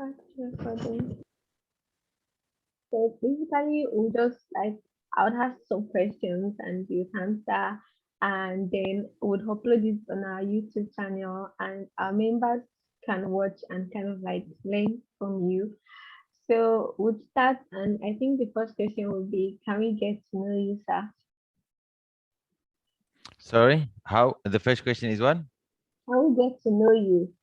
Actually, recording. So basically, we'll just like I would have some questions and you'd answer, and then we'll upload it on our YouTube channel, and our members can watch and kind of like learn from you. So we'll start, and I think the first question will be, can we get to know you, sir? Sorry, how the first question is what? Can we get to know you?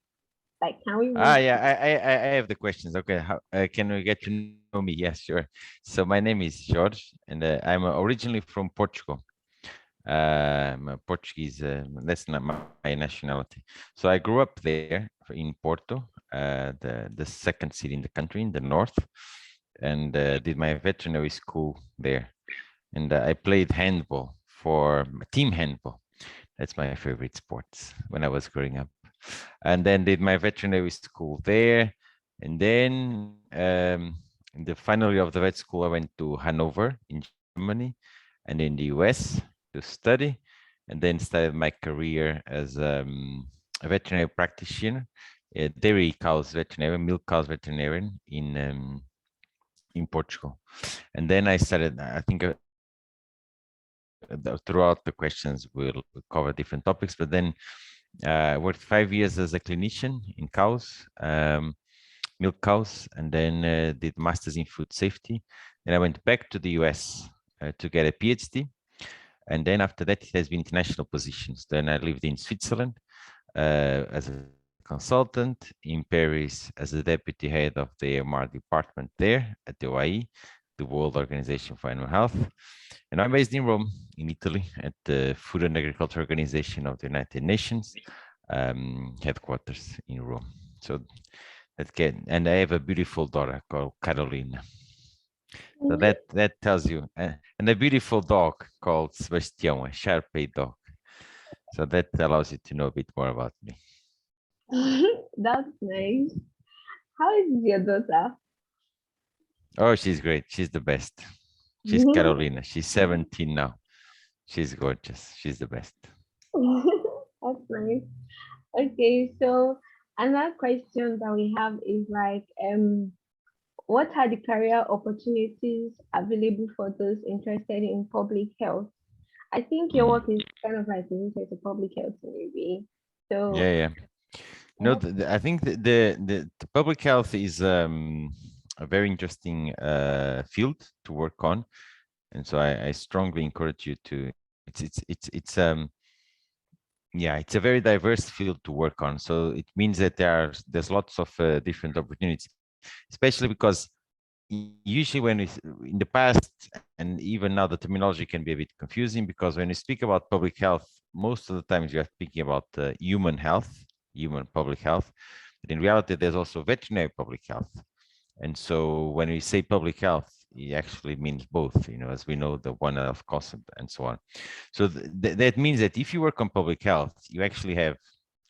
Like, can we Ah, meet? yeah, I have the questions. Okay, how can we get to know me? Yes, sure. So my name is Jorge, and I'm originally from Portugal. I'm a Portuguese. That's not my nationality. So I grew up there in Porto, the second city in the country in the north, and did my veterinary school there. And I played handball for team handball. That's my favorite sports when I was growing up. And then did my veterinary school there. And then in the final year of the vet school, I went to Hanover in Germany and in the US to study, and then started my career as a veterinary practitioner, a dairy cows veterinarian, milk cows veterinarian in Portugal. And then I started, I think throughout the questions, we'll cover different topics, but then I worked 5 years as a clinician in cows, milk cows, and then did masters in food safety. Then I went back to the US to get a PhD. And then after that, it has been international positions. Then I lived in Switzerland as a consultant, in Paris as the deputy head of the AMR department there at the OIE, the World Organization for Animal Health. And I'm based in Rome, in Italy, at the Food and Agriculture Organization of the United Nations, headquarters in Rome. So and I have a beautiful daughter called Carolina. So that tells you, and a beautiful dog called Sebastião, a Sharpei dog. So that allows you to know a bit more about me. That's nice. How is your daughter? Oh, she's great. She's the best. She's Carolina. She's 17 now. She's gorgeous. She's the best. That's nice. Okay, so another question that we have is like, what are the career opportunities available for those interested in public health? I think your Mhm. work is kind of like related to public health, maybe. Yeah, So, yeah. No, what? I think the public health is a very interesting field to work on, and so I strongly encourage you to. It's yeah, it's a very diverse field to work on. So it means that there's lots of different opportunities, especially because usually when in the past and even now the terminology can be a bit confusing because when you speak about public health, most of the times you are speaking about human health, human public health, but in reality there's also veterinary public health. And so when we say public health, it actually means both, as we know, the One Health concept and so on. So that means that if you work on public health, you actually have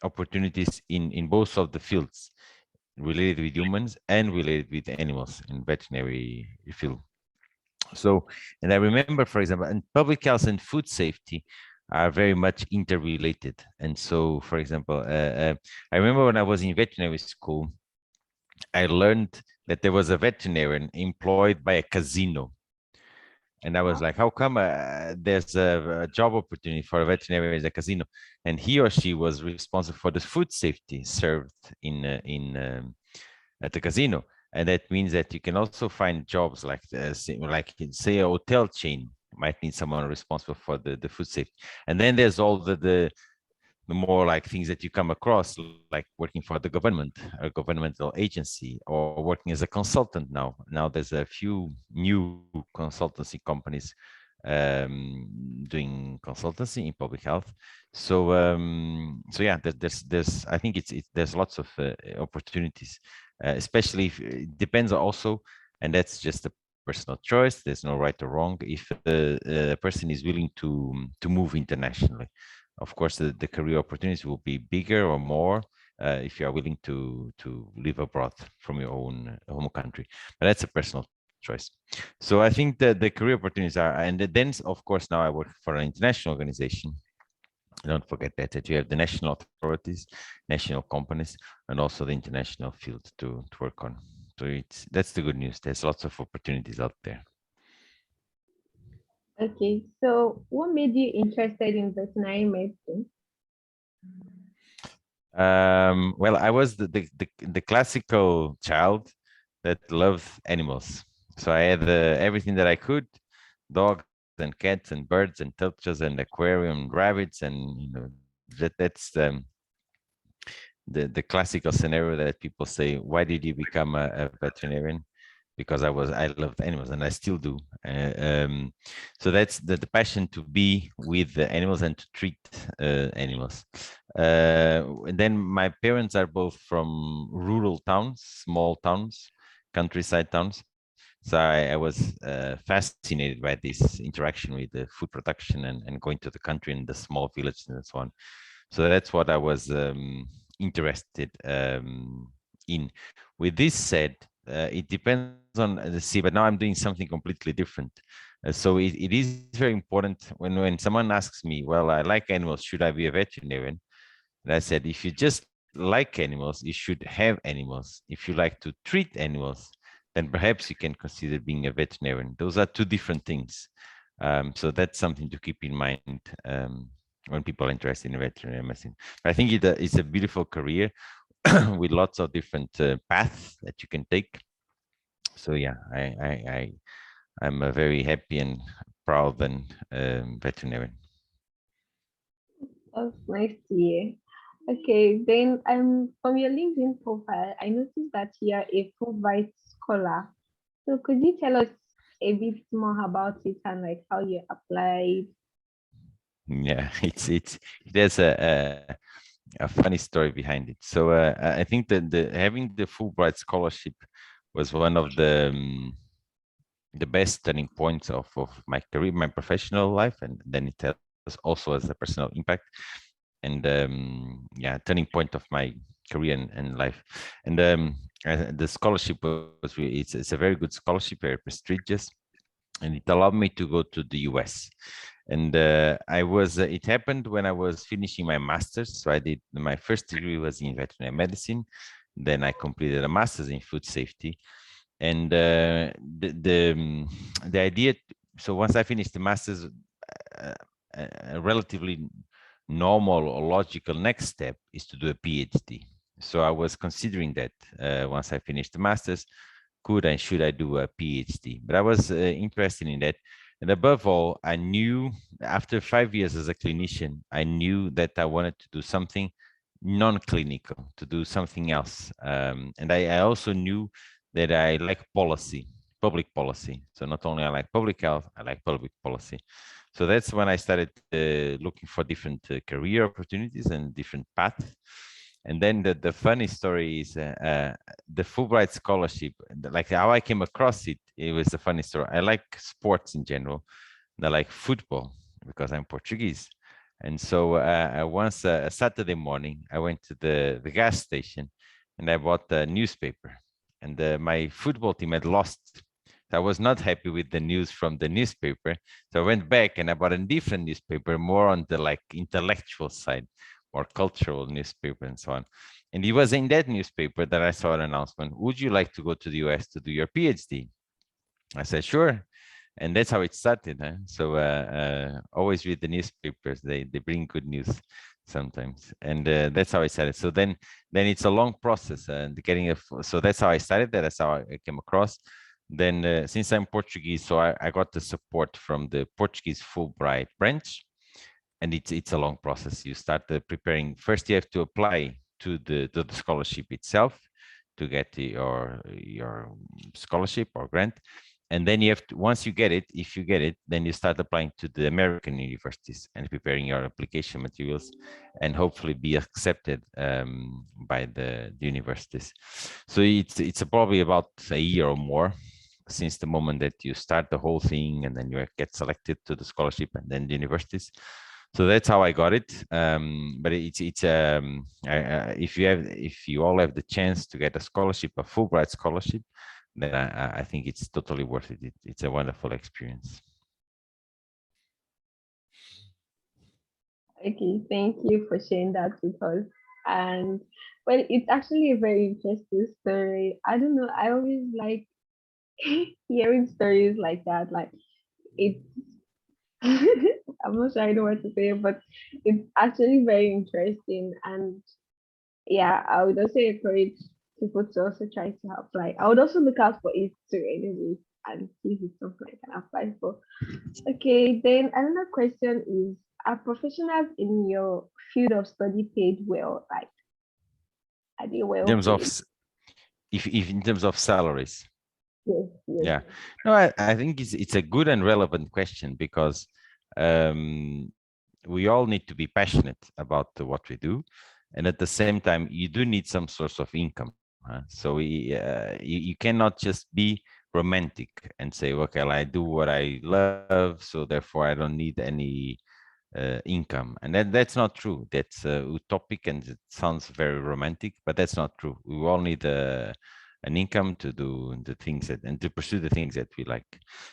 opportunities in both of the fields related with humans and related with animals in veterinary field. So, and I remember, for example, and public health and food safety are very much interrelated. And so, for example, I remember when I was in veterinary school, I learned that there was a veterinarian employed by a casino. And I was like, how come there's a job opportunity for a veterinarian at a casino? And he or she was responsible for the food safety served in at the casino. And that means that you can also find jobs like this, like say a hotel chain might need someone responsible for the food safety. And then there's all the more like things that you come across, like working for the government, a governmental agency, or working as a consultant now. Now there's a few new consultancy companies doing consultancy in public health. So yeah, there's I think it's there's lots of opportunities, especially if it depends also, and that's just a personal choice. There's no right or wrong. If a person is willing to move internationally, of course, the career opportunities will be bigger or more if you are willing to live abroad from your own home country. But that's a personal choice. So I think that the career opportunities are, and then of course now I work for an international organization, Don't forget that you have the national authorities, national companies, and also the international field to work on. So that's the good news. There's lots of opportunities out there. Okay, so what made you interested in veterinary medicine? Well, I was the classical child that loved animals. So I had everything that I could, dogs and cats and birds and tortoises and aquarium, rabbits, and that's the classical scenario that people say, why did you become a veterinarian? Because I loved animals and I still do. So that's the passion to be with the animals and to treat animals. And then my parents are both from rural towns, small towns, countryside towns. So I was fascinated by this interaction with the food production and going to the country and the small villages and so on. So that's what I was interested in. With this said, it depends on the sea, but now I'm doing something completely different. So it is very important when someone asks me, well, I like animals, should I be a veterinarian? And I said, if you just like animals, you should have animals. If you like to treat animals, then perhaps you can consider being a veterinarian. Those are two different things. So that's something to keep in mind when people are interested in veterinary medicine. I think it's a beautiful career with lots of different paths that you can take. So yeah, I'm a very happy and proud and veterinarian. That's nice to hear. Okay, then from your LinkedIn profile, I noticed that you are a Fulbright scholar. So could you tell us a bit more about it and like how you applied? Yeah, there's a funny story behind it. So I think that having the Fulbright scholarship was one of the best turning points of my career, my professional life, and then it has also as a personal impact and yeah, turning point of my career and life. And the scholarship it's a very good scholarship, very prestigious, and it allowed me to go to the US. And it happened when I was finishing my master's. So I did my first degree was in veterinary medicine. Then I completed a master's in food safety. And the idea, so once I finished the master's, a relatively normal or logical next step is to do a PhD. So I was considering that once I finished the master's, could and should I do a PhD? But I was interested in that. And above all, I knew after 5 years as a clinician, I knew that I wanted to do something non-clinical, to do something else. And I also knew that I like policy, public policy. So not only I like public health, I like public policy. So that's when I started looking for different career opportunities and different paths. And then the funny story is the Fulbright scholarship, like how I came across it, it was a funny story. I like sports in general. And I like football because I'm Portuguese. And so once a Saturday morning, I went to the gas station and I bought a newspaper. And my football team had lost. So I was not happy with the news from the newspaper. So I went back and I bought a different newspaper, more on the like intellectual side, more cultural newspaper and so on. And it was in that newspaper that I saw an announcement. Would you like to go to the US to do your PhD? I said, sure. And that's how it started. Huh? So always read the newspapers. They bring good news sometimes. And that's how I started. So then it's a long process. And so that's how I started. That's how I came across. Then since I'm Portuguese, so I got the support from the Portuguese Fulbright branch. And it's a long process. You start preparing. First, you have to apply to the scholarship itself to get your scholarship or grant. And then you have to, once you get it, if you get it, then you start applying to the American universities and preparing your application materials and hopefully be accepted by the universities. So it's probably about a year or more since the moment that you start the whole thing and then you get selected to the scholarship and then the universities. So that's how I got it. But if you all have the chance to get a scholarship, a Fulbright scholarship, then I think it's totally worth it. It's a wonderful experience. Okay, thank you for sharing that with us. And well, it's actually a very interesting story. I don't know, I always like hearing stories like that. Like it's I'm not sure I know what to say, but it's actually very interesting. And yeah, I would also encourage people to also try to apply. I would also look out for it too, anyway, and see if it's something I can apply for. Okay, then another question is: are professionals in your field of study paid well? Like, are they In well terms of paid? if in terms of salaries. Yes, yes. Yeah, no, I think it's a good and relevant question because we all need to be passionate about what we do, and at the same time, you do need some source of income. So you cannot just be romantic and say, okay, I do what I love, so therefore I don't need any income, and that's not true. That's utopic and it sounds very romantic, but that's not true. We all need an income to do the things that and to pursue the things that we like.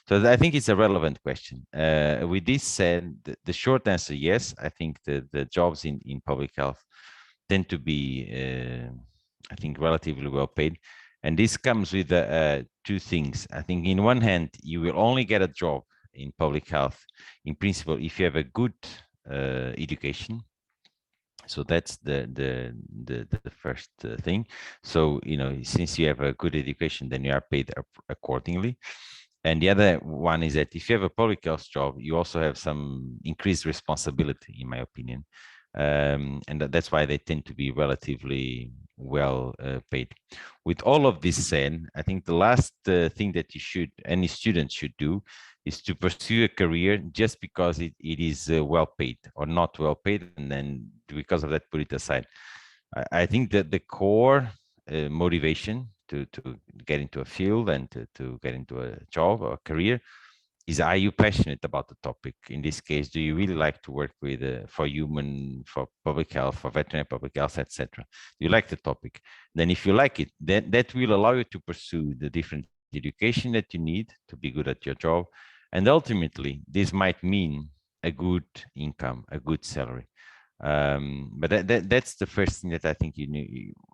So I think it's a relevant question. With this said, the short answer, yes. I think the jobs in public health tend to be, I think, relatively well paid. And this comes with two things. I think, in one hand, you will only get a job in public health, in principle, if you have a good education. So that's the first thing. So since you have a good education, then you are paid accordingly. And the other one is that if you have a public health job, you also have some increased responsibility, in my opinion. And that's why they tend to be relatively well paid. With all of this said, I think the last thing that any student should do is to pursue a career just because it is well paid or not well paid, and then because of that, put it aside. I think that the core motivation to get into a field and to get into a job or a career is, are you passionate about the topic? In this case, do you really like to work with for public health, for veterinary public health, etc.? Do you like the topic? Then if you like it, then that will allow you to pursue the different education that you need to be good at your job. And ultimately, this might mean a good income, a good salary. But that's the first thing that I think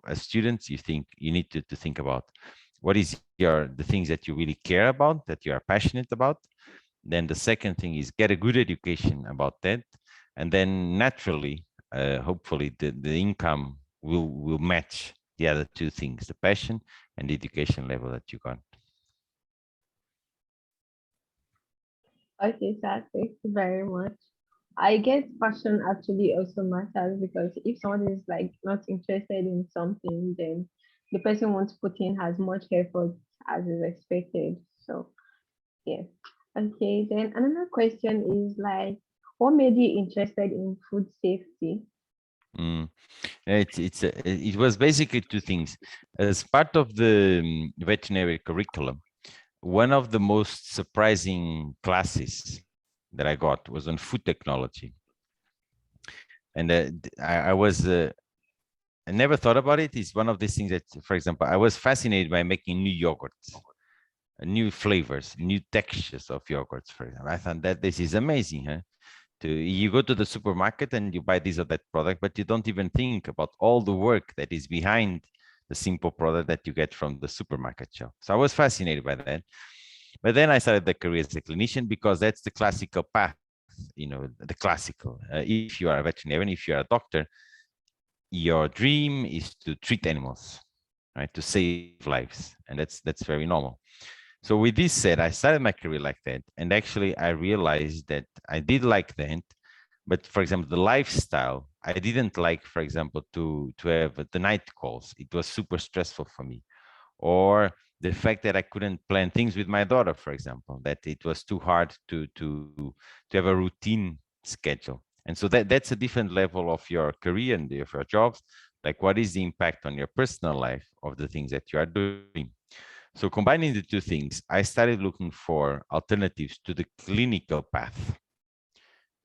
as students, you need to think about. What is the things that you really care about, that you are passionate about? Then the second thing is get a good education about that, and then naturally, hopefully, the income will match the other two things: the passion and the education level that you got. Okay, sir, thank you very much. I guess passion actually also matters, because if someone is like not interested in something, then the person wants to put in as much effort as is expected. So yes. Okay, then another question is like, what made you interested in food safety? Mm. It was basically two things. As part of the veterinary curriculum, one of the most surprising classes that I got was on food technology, and I never thought about it. It's one of these things that, for example, I was fascinated by making new yogurts, new flavors, new textures of yogurts. For example, I thought that this is amazing. Huh? You go to the supermarket and you buy this or that product, but you don't even think about all the work that is behind the simple product that you get from the supermarket shelf. So I was fascinated by that. But then I started the career as a clinician because that's the classical path, the classical. If you are a veterinarian, if you are a doctor, your dream is to treat animals, right? To save lives. And that's very normal. So with this said, I started my career like that. And actually I realized that I did like that. But for example, the lifestyle, I didn't like, for example, to have the night calls. It was super stressful for me. Or the fact that I couldn't plan things with my daughter, for example, that it was too hard to have a routine schedule. And so that's a different level of your career and of your jobs. Like, what is the impact on your personal life of the things that you are doing? So combining the two things, I started looking for alternatives to the clinical path,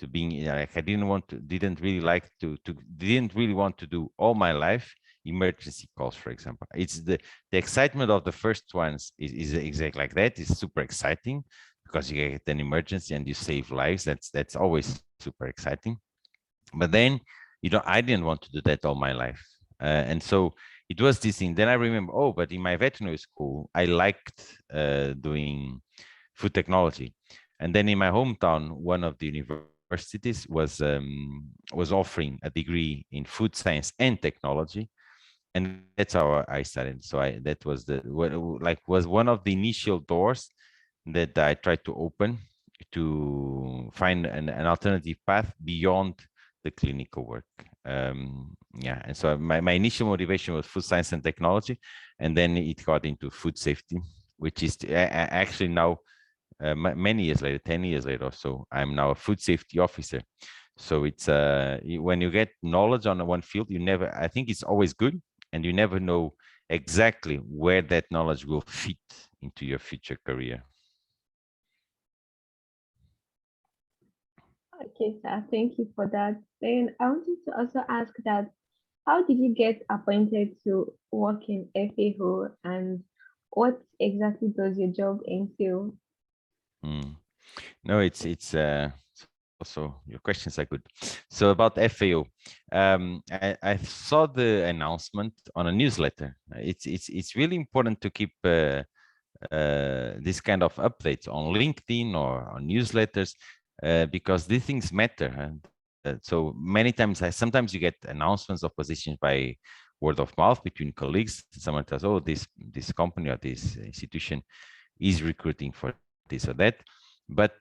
to being like, I didn't really like didn't really want to do all my life emergency calls, for example. It's the excitement of the first ones is exactly like that. It's super exciting because you get an emergency and you save lives. That's always super exciting. But then, I didn't want to do that all my life. And so it was this thing. Then I remember, oh, but in my veterinary school, I liked doing food technology. And then in my hometown, one of the universities was offering a degree in food science and technology, and that's how I started. So that was was one of the initial doors that I tried to open to find an alternative path beyond the clinical work. Yeah, and so my initial motivation was food science and technology, and then it got into food safety, which is actually now many years later, 10 years later or so, I'm now a food safety officer. So it's when you get knowledge on one field, I think it's always good, and you never know exactly where that knowledge will fit into your future career. Okay, sir. Thank you for that. Then I wanted to also ask that how did you get appointed to work in FAO and what exactly does your job entail? Mm. No, also your questions are good. So about FAO, I saw the announcement on a newsletter. It's really important to keep this kind of updates on LinkedIn or on newsletters because these things matter. And so many times, sometimes you get announcements of positions by word of mouth between colleagues. Someone tells, "Oh, this company or this institution is recruiting for this or that." But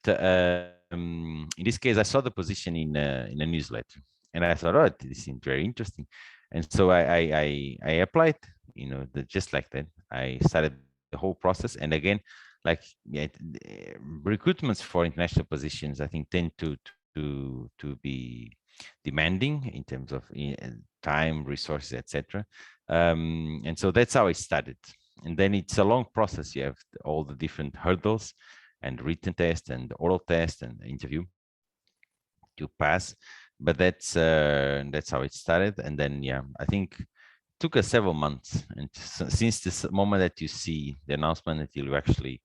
in this case, I saw the position in a newsletter, and I thought, "Oh, this seems very interesting." And so I applied. Just like that, I started the whole process. And again, like yeah, recruitments for international positions, I think tend to be demanding in terms of time, resources, etc. And so that's how I started. And then it's a long process. You have all the different hurdles and written test and oral test and interview to pass. But that's how it started. And then yeah, I think took us several months, and since this moment that you see the announcement until you actually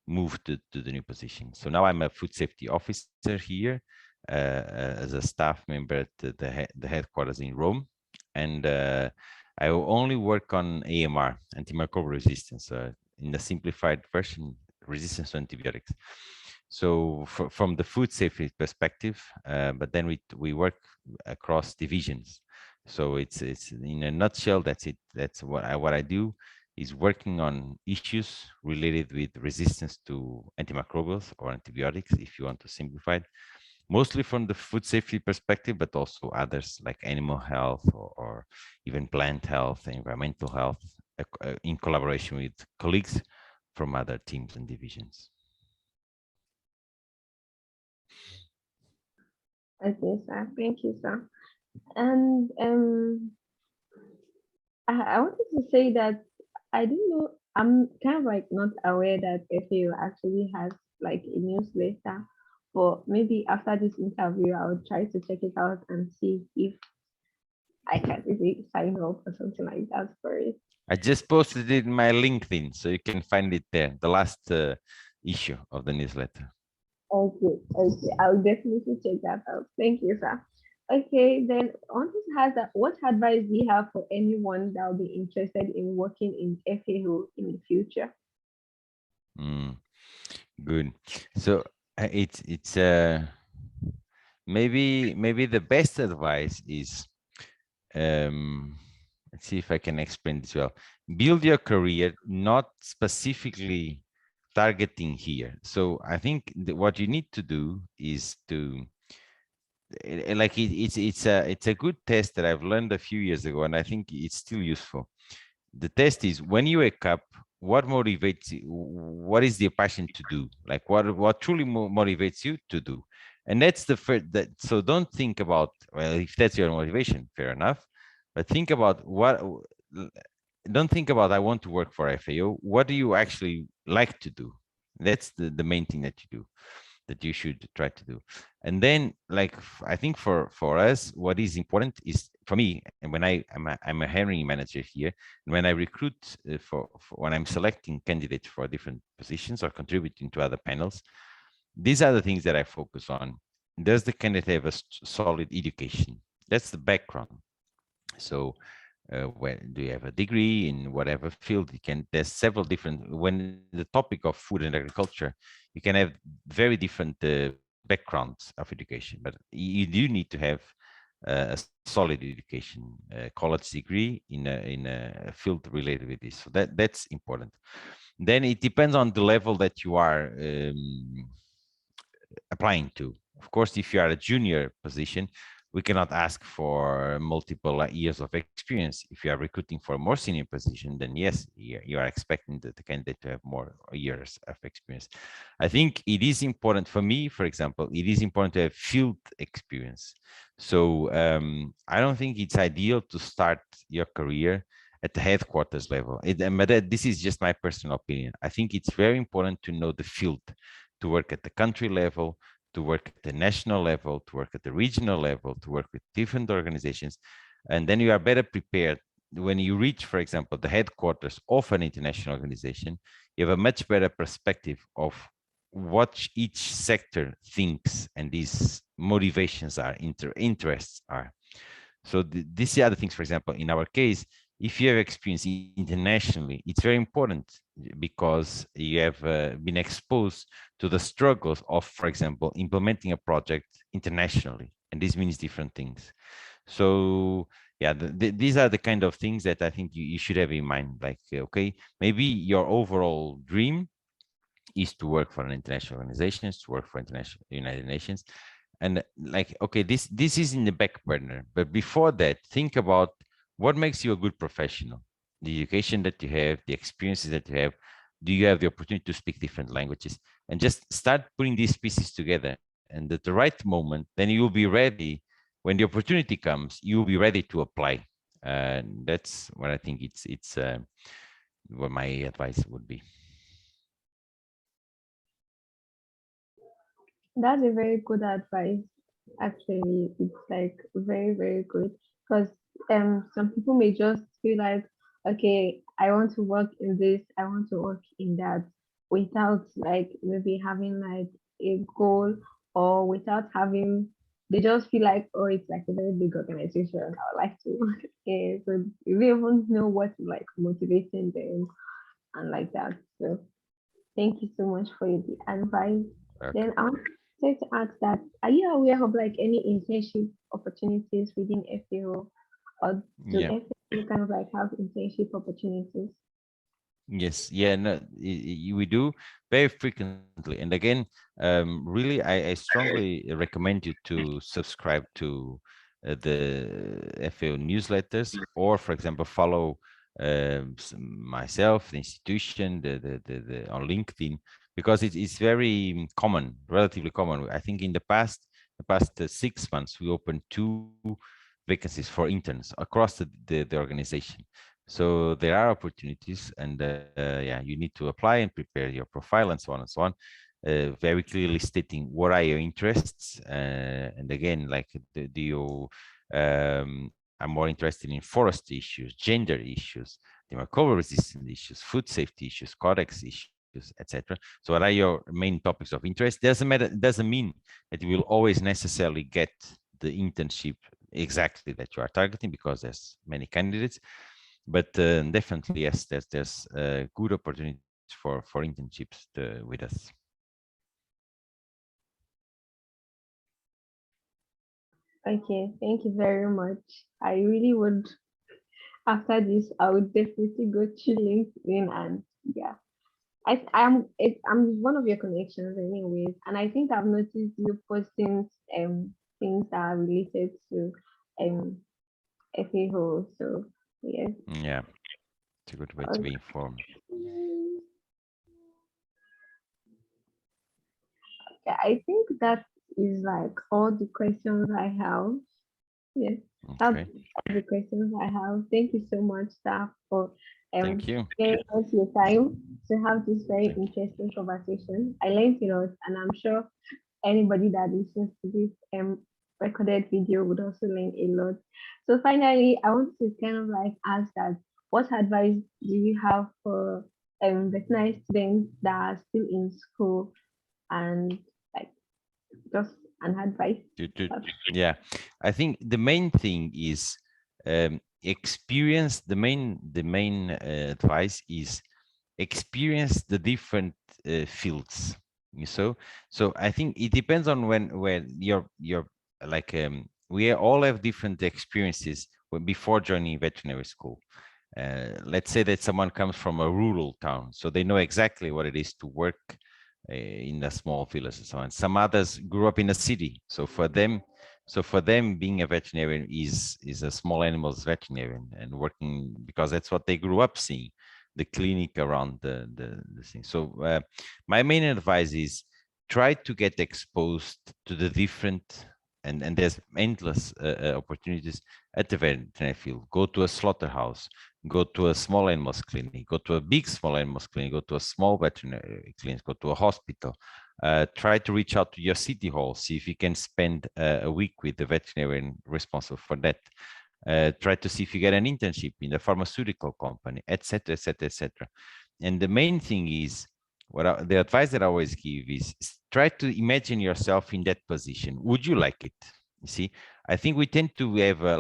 move to the new position. So now I'm a food safety officer here as a staff member at the headquarters in Rome, and I only work on AMR, antimicrobial resistance, in the simplified version, resistance to antibiotics. So from the food safety perspective, but then we work across divisions. So it's in a nutshell, that's it. That's what I do is working on issues related with resistance to antimicrobials or antibiotics, if you want to simplify it, mostly from the food safety perspective, but also others like animal health or even plant health, environmental health, in collaboration with colleagues from other teams and divisions. Okay, sir. Thank you, sir. And I wanted to say that I didn't know, I'm kind of like not aware that FAO actually has like a newsletter. But maybe after this interview, I will try to check it out and see if I can really sign up or something like that for it. I just posted it in my LinkedIn, so you can find it there, the last issue of the newsletter. Okay, okay. I'll definitely check that out. Thank you, sir. Okay, then on to has that what advice do you have for anyone that will be interested in working in FAO in the future? Mm, good. So it's maybe the best advice is let's see if I can explain this well. Build your career not specifically targeting here. So I think what you need to do is to it's a good test that I've learned a few years ago, and I think it's still useful. The test is when you wake up, what motivates you? What is the passion to do? Like what truly motivates you to do? And that's the first. So don't think about, well, if that's your motivation, fair enough. But think about what. Don't think about I want to work for FAO. What do you actually like to do? That's the main thing that you do, that you should try to do. And then, like, I think for us, what is important is, for me, and when I'm a hiring manager here, and when I recruit for when I'm selecting candidates for different positions or contributing to other panels, these are the things that I focus on. does the candidate have a solid education? That's the background. So when do you have a degree in whatever field? You can, there's several different, when the topic of food and agriculture, you can have very different backgrounds of education, but you do need to have a solid education, college degree in a field related with this. So that's important. Then it depends on the level that you are applying to. Of course, if you are a junior position, we cannot ask for multiple years of experience. If you are recruiting for a more senior position, then yes, you are expecting the candidate to have more years of experience. I think it is important for me, for example, it is important to have field experience. So I don't think it's ideal to start your career at the headquarters level. But this is just my personal opinion. I think it's very important to know the field, to work at the country level, to work at the national level, to work at the regional level, to work with different organizations. And then you are better prepared when you reach, for example, the headquarters of an international organization. You have a much better perspective of what each sector thinks and these motivations are, interests are. So these are the things, for example, in our case, if you have experience internationally, it's very important because you have been exposed to the struggles of, for example, implementing a project internationally. And this means different things. So yeah, these are the kind of things that I think you should have in mind. Like, okay, maybe your overall dream is to work for an international organization, to work for international United Nations, and like, okay, this is in the back burner. But before that, think about what makes you a good professional. The education that you have, the experiences that you have. Do you have the opportunity to speak different languages? And just start putting these pieces together. And at the right moment, then you will be ready. When the opportunity comes, you will be ready to apply. And that's what I think it's what my advice would be. That's a very good advice. Actually, it's like very, very good because some people may just feel like, okay, I want to work in this, I want to work in that, without like maybe having like a goal, or without having, they just feel like, oh, it's like a very big organization, I would like to work in. So you don't even know what like motivating them and like that. So thank you so much for the advice. Okay. Then I wanted to ask that, are you aware of like any internship opportunities within FAO, or do Yeah. FAO kind of like have internship opportunities? Yes, yeah, no, we do very frequently. And again, really, I strongly recommend you to subscribe to the FAO newsletters, or, for example, follow myself, the institution, on LinkedIn, because it's very common, relatively common. I think in the past 6 months, we opened 2 vacancies for interns across the organization. So there are opportunities, and yeah, you need to apply and prepare your profile and so on and so on, very clearly stating what are your interests. And again, like, do you, I'm more interested in forest issues, gender issues, antimicrobial resistant issues, food safety issues, codex issues, etc. So what are your main topics of interest? Doesn't matter, doesn't mean that you will always necessarily get the internship exactly that you are targeting, because there's many candidates. But definitely, yes, there's good opportunities for internships with us. Okay, thank you very much. I really would, after this, I would definitely go to LinkedIn, and yeah. I'm one of your connections anyways, and I think I've noticed you posting things that are related to um FAO. So yes. Yeah, it's a good way to be informed. Okay, I think that is like all the questions I have. Yes, that's Okay, all the questions I have. Thank you so much, staff, for thank you. sparing us your time to have this very Thank you. interesting conversation. I learned a lot, and I'm sure anybody that listens to this recorded video would also learn a lot. So finally, I want to kind of like ask that, what advice do you have for veterinary students that are still in school, and like just and advice. Yeah, I think the main thing is experience. The main advice is experience the different fields. So I think it depends on where you're like we all have different experiences before joining veterinary school. Let's say that someone comes from a rural town, so they know exactly what it is to work in a small village and so on. Some others grew up in a city, so for them, being a veterinarian is a small animals veterinarian and working because that's what they grew up seeing, the clinic around the thing. So my main advice is try to get exposed to the different and there's endless opportunities at the veterinary field. Go to a slaughterhouse, go to a small animals clinic, go to a big small animals clinic, go to a small veterinary clinic, go to a hospital. Try to reach out to your city hall, see if you can spend a week with the veterinarian responsible for that. Try to see if you get an internship in a pharmaceutical company, etc., etc., etc. And the main thing is, the advice that I always give is try to imagine yourself in that position. Would you like it? You see, I think we tend to have a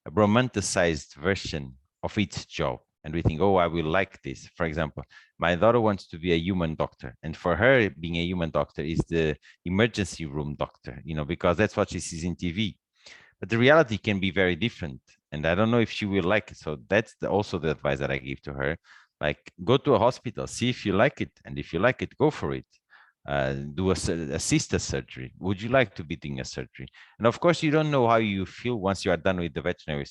romanticized version of each job. And we think, oh, I will like this. For example, my daughter wants to be a human doctor. And for her, being a human doctor is the emergency room doctor, because that's what she sees in TV. But the reality can be very different. And I don't know if she will like it. So that's also the advice that I give to her. Like, go to a hospital, see if you like it. And if you like it, go for it. Do assist a surgery. Would you like to be doing a surgery? And of course, you don't know how you feel once you are done with the veterinary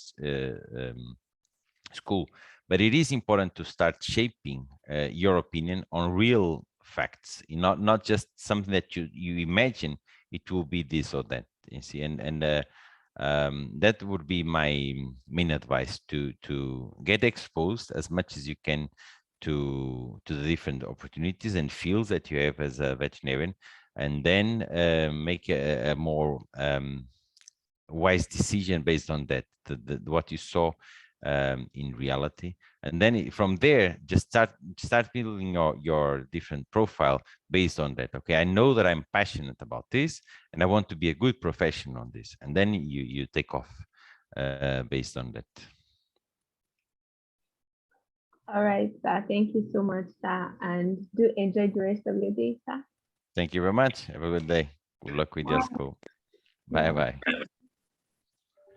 school, but it is important to start shaping your opinion on real facts, not just something that you imagine it will be this or that. You see, and that would be my main advice, to get exposed as much as you can to the different opportunities and fields that you have as a veterinarian, and then make a more wise decision based on that, what you saw in reality. And then from there, just start building your different profile based on that. Okay, I know that I'm passionate about this and I want to be a good professional on this, and then you take off based on that. All right, sir. Thank you so much, sir. And do enjoy the rest of your day, sir. Thank you very much. Have a good day. Good luck with your school. Bye bye.